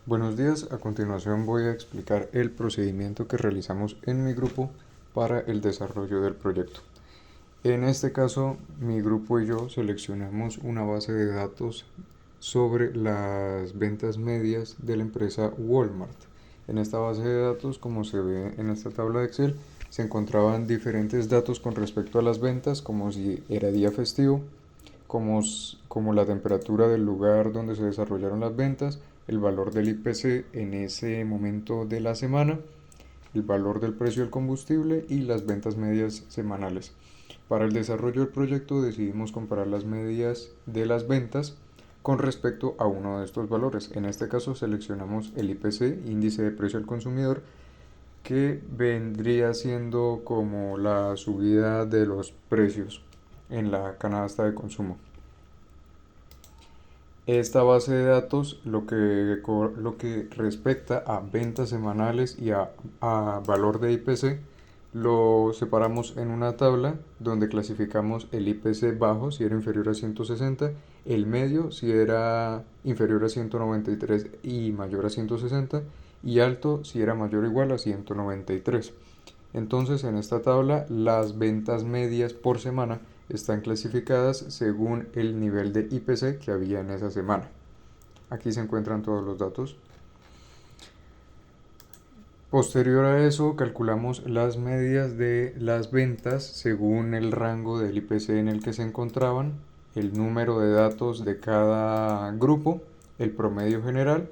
Buenos días, a continuación voy a explicar el procedimiento que realizamos en mi grupo para el desarrollo del proyecto. En este caso, mi grupo y yo seleccionamos una base de datos sobre las ventas medias de la empresa Walmart. En esta base de datos, como se ve en esta tabla de Excel, se encontraban diferentes datos con respecto a las ventas, como si era día festivo, como la temperatura del lugar donde se desarrollaron las ventas, el valor del IPC en ese momento de la semana, el valor del precio del combustible y las ventas medias semanales. Para el desarrollo del proyecto decidimos comparar las medias de las ventas con respecto a uno de estos valores. En este caso seleccionamos el IPC, índice de precio al consumidor, que vendría siendo como la subida de los precios en la canasta de consumo. Esta base de datos, lo que respecta a ventas semanales y a valor de IPC, lo separamos en una tabla donde clasificamos el IPC bajo si era inferior a 160, el medio si era inferior a 193 y mayor a 160, y alto si era mayor o igual a 193. Entonces, en esta tabla, las ventas medias por semana están clasificadas según el nivel de IPC que había en esa semana. Aquí se encuentran todos los datos. Posterior a eso, calculamos las medias de las ventas según el rango del IPC en el que se encontraban, el número de datos de cada grupo, el promedio general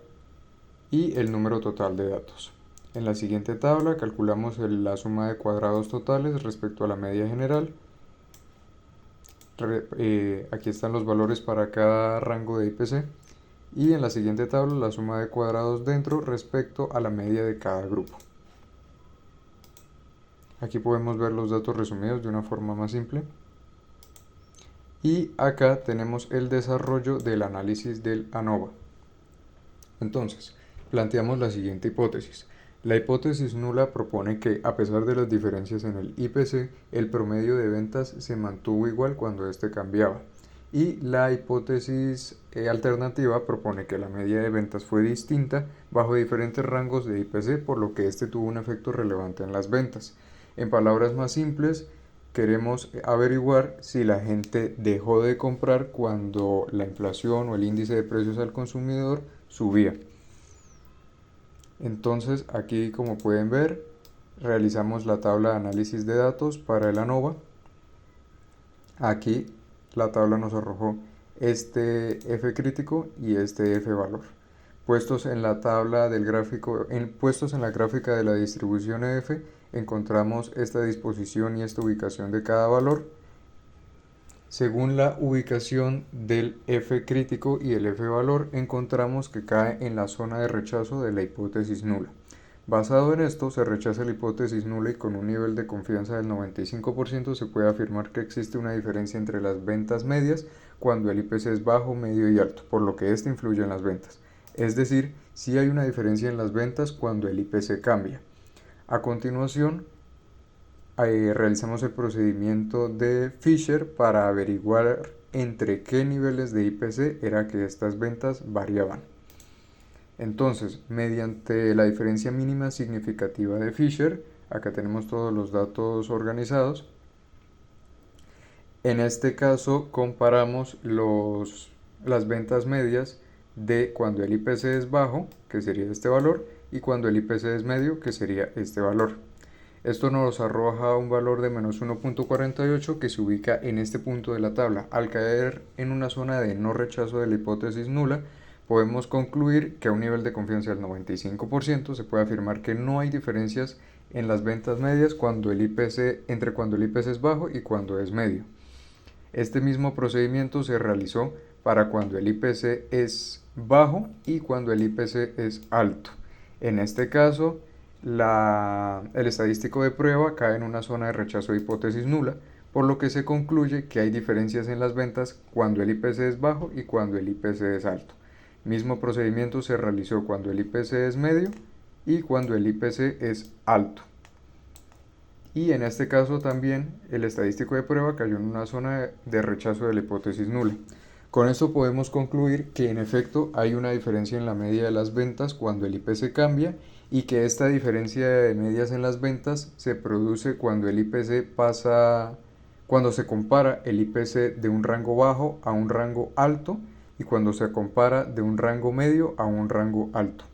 y el número total de datos. En la siguiente tabla calculamos la suma de cuadrados totales respecto a la media general. Aquí están los valores para cada rango de IPC. Y en la siguiente tabla la suma de cuadrados dentro respecto a la media de cada grupo. Aquí podemos ver los datos resumidos de una forma más simple. Y acá tenemos el desarrollo del análisis del ANOVA. Entonces, planteamos la siguiente hipótesis. La hipótesis nula propone que, a pesar de las diferencias en el IPC, el promedio de ventas se mantuvo igual cuando éste cambiaba. Y la hipótesis alternativa propone que la media de ventas fue distinta bajo diferentes rangos de IPC, por lo que este tuvo un efecto relevante en las ventas. En palabras más simples, queremos averiguar si la gente dejó de comprar cuando la inflación o el índice de precios al consumidor subía. Entonces, aquí, como pueden ver, realizamos la tabla de análisis de datos para el ANOVA. Aquí la tabla nos arrojó este F crítico y este F valor. Puestos en la tabla del gráfico, puestos en la gráfica de la distribución F, encontramos esta disposición y esta ubicación de cada valor. Según la ubicación del F crítico y el F valor, encontramos que cae en la zona de rechazo de la hipótesis nula. Basado en esto, se rechaza la hipótesis nula y con un nivel de confianza del 95% se puede afirmar que existe una diferencia entre las ventas medias cuando el IPC es bajo, medio y alto, por lo que este influye en las ventas. Es decir, sí hay una diferencia en las ventas cuando el IPC cambia. A continuación, realizamos el procedimiento de Fisher para averiguar entre qué niveles de IPC era que estas ventas variaban. Entonces, mediante la diferencia mínima significativa de Fisher, acá tenemos todos los datos organizados. En este caso comparamos las ventas medias de cuando el IPC es bajo, que sería este valor, y cuando el IPC es medio, que sería este valor. Esto nos arroja un valor de menos 1.48 que se ubica en este punto de la tabla. Al caer en una zona de no rechazo de la hipótesis nula, podemos concluir que a un nivel de confianza del 95% se puede afirmar que no hay diferencias en las ventas medias entre cuando el IPC es bajo y cuando es medio. Este mismo procedimiento se realizó para cuando el IPC es bajo y cuando el IPC es alto. En este caso, el estadístico de prueba cae en una zona de rechazo de hipótesis nula, por lo que se concluye que hay diferencias en las ventas cuando el IPC es bajo y cuando el IPC es alto. Mismo procedimiento se realizó cuando el IPC es medio y cuando el IPC es alto. Y en este caso también el estadístico de prueba cayó en una zona de rechazo de la hipótesis nula. Con esto podemos concluir que en efecto hay una diferencia en la media de las ventas cuando el IPC cambia y que esta diferencia de medias en las ventas se produce cuando el IPC pasa, cuando se compara el IPC de un rango bajo a un rango alto y cuando se compara de un rango medio a un rango alto.